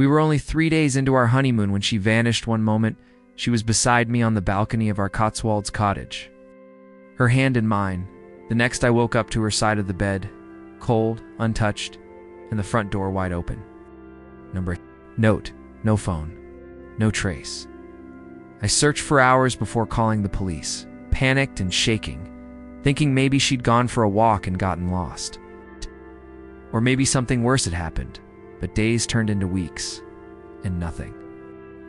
We were only 3 days into our honeymoon when she vanished. One moment, she was beside me on the balcony of our Cotswolds cottage, her hand in mine. The next, I woke up to her side of the bed, cold, untouched, and the front door wide open. Note, no phone, no trace. I searched for hours before calling the police, panicked and shaking, thinking maybe she'd gone for a walk and gotten lost. Or maybe something worse had happened, but days turned into weeks, and nothing.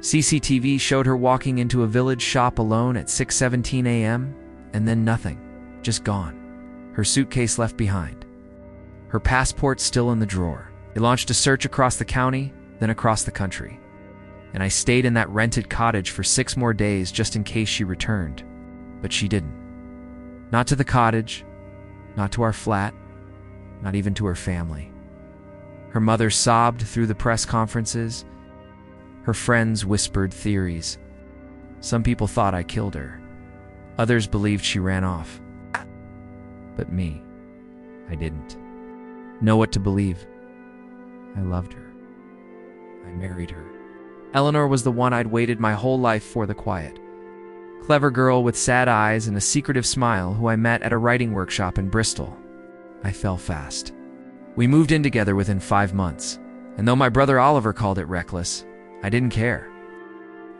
CCTV showed her walking into a village shop alone at 6:17 a.m., and then nothing, just gone. Her suitcase left behind. Her passport still in the drawer. They launched a search across the county, then across the country. And I stayed in that rented cottage for 6 more days just in case she returned. But she didn't. Not to the cottage, not to our flat, not even to her family. Her mother sobbed through the press conferences. Her friends whispered theories. Some people thought I killed her. Others believed she ran off. But me, I didn't know what to believe. I loved her. I married her. Eleanor was the one I'd waited my whole life for, the quiet, clever girl with sad eyes and a secretive smile who I met at a writing workshop in Bristol. I fell fast. We moved in together within 5 months, and though my brother Oliver called it reckless, I didn't care.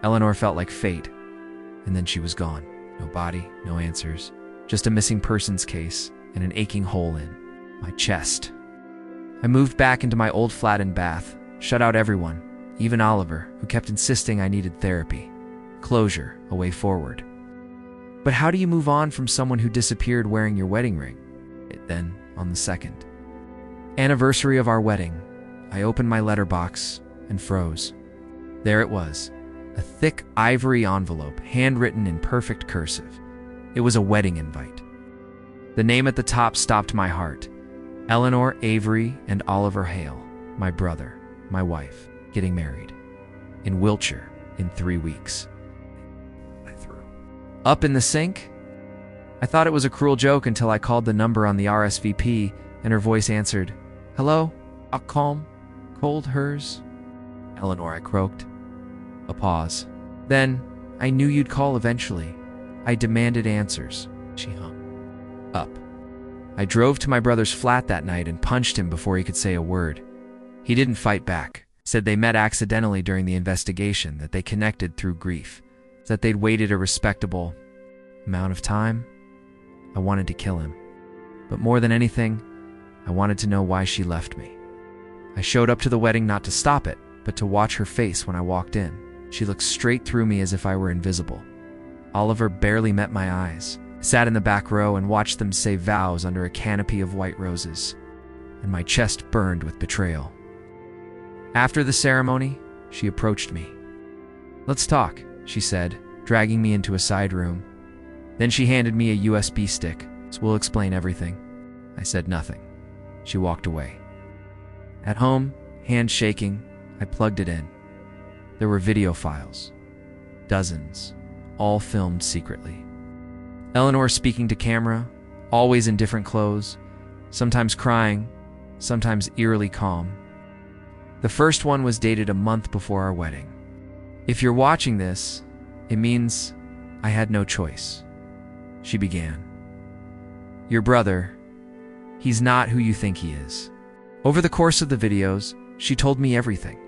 Eleanor felt like fate, and then she was gone. No body, no answers, just a missing persons case and an aching hole in my chest. I moved back into my old flat in Bath, shut out everyone, even Oliver, who kept insisting I needed therapy, closure, a way forward. But how do you move on from someone who disappeared wearing your wedding ring? Then, on the 2nd anniversary of our wedding, I opened my letterbox and froze. There it was, a thick ivory envelope, handwritten in perfect cursive. It was a wedding invite. The name at the top stopped my heart. Eleanor Avery and Oliver Hale, my brother, my wife, getting married. In Wiltshire, in 3 weeks. I threw up in the sink. I thought it was a cruel joke until I called the number on the RSVP and her voice answered, "Hello, a calm, cold hers." "Eleanor," I croaked. A pause. "Then, I knew you'd call eventually." I demanded answers. She hung up. I drove to my brother's flat that night and punched him before he could say a word. He didn't fight back. Said they met accidentally during the investigation, that they connected through grief, that they'd waited a respectable amount of time. I wanted to kill him. But more than anything, I wanted to know why she left me. I showed up to the wedding not to stop it, but to watch her face when I walked in. She looked straight through me as if I were invisible. Oliver barely met my eyes. I sat in the back row and watched them say vows under a canopy of white roses, and my chest burned with betrayal. After the ceremony, she approached me. "Let's talk," she said, dragging me into a side room. Then she handed me a USB stick. "So we'll explain everything." I said nothing. She walked away. At home, hands shaking, I plugged it in. There were video files. Dozens, all filmed secretly. Eleanor speaking to camera, always in different clothes, sometimes crying, sometimes eerily calm. The first one was dated a month before our wedding. "If you're watching this, it means I had no choice," she began. "Your brother, he's not who you think he is." Over the course of the videos, she told me everything.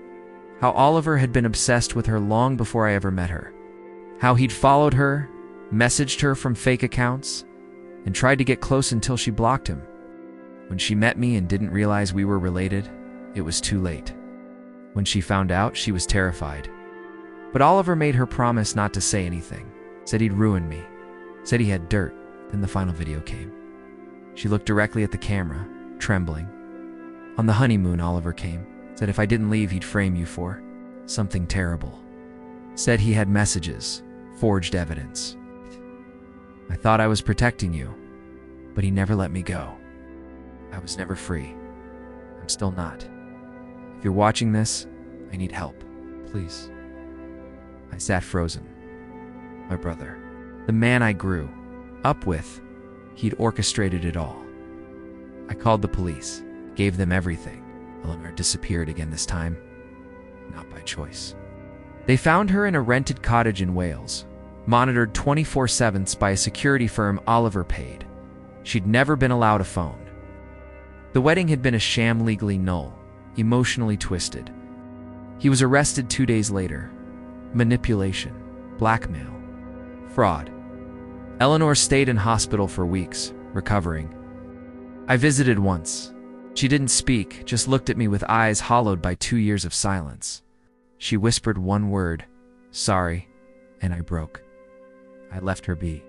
How Oliver had been obsessed with her long before I ever met her. How he'd followed her, messaged her from fake accounts, and tried to get close until she blocked him. When she met me and didn't realize we were related, it was too late. When she found out, she was terrified. But Oliver made her promise not to say anything, said he'd ruin me, said he had dirt. Then the final video came. She looked directly at the camera, trembling. On the honeymoon, Oliver came, said if I didn't leave, he'd frame you for something terrible. Said he had messages, forged evidence. I thought I was protecting you, but he never let me go. I was never free. I'm still not. If you're watching this, I need help. Please. I sat frozen. My brother, the man I grew up with, he'd orchestrated it all. I called the police, gave them everything. Eleanor disappeared again this time. not by choice. They found her in a rented cottage in Wales, monitored 24/7 by a security firm Oliver paid. She'd never been allowed a phone. The wedding had been a sham, legally null, emotionally twisted. He was arrested 2 days later. Manipulation, blackmail, fraud. Eleanor stayed in hospital for weeks, recovering. I visited once. She didn't speak, just looked at me with eyes hollowed by 2 years of silence. She whispered one word, "Sorry," and I broke. I left her be.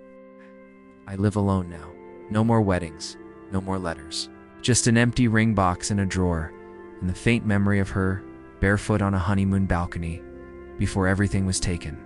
I live alone now. No more weddings, no more letters. Just an empty ring box in a drawer, and the faint memory of her, barefoot on a honeymoon balcony, before everything was taken.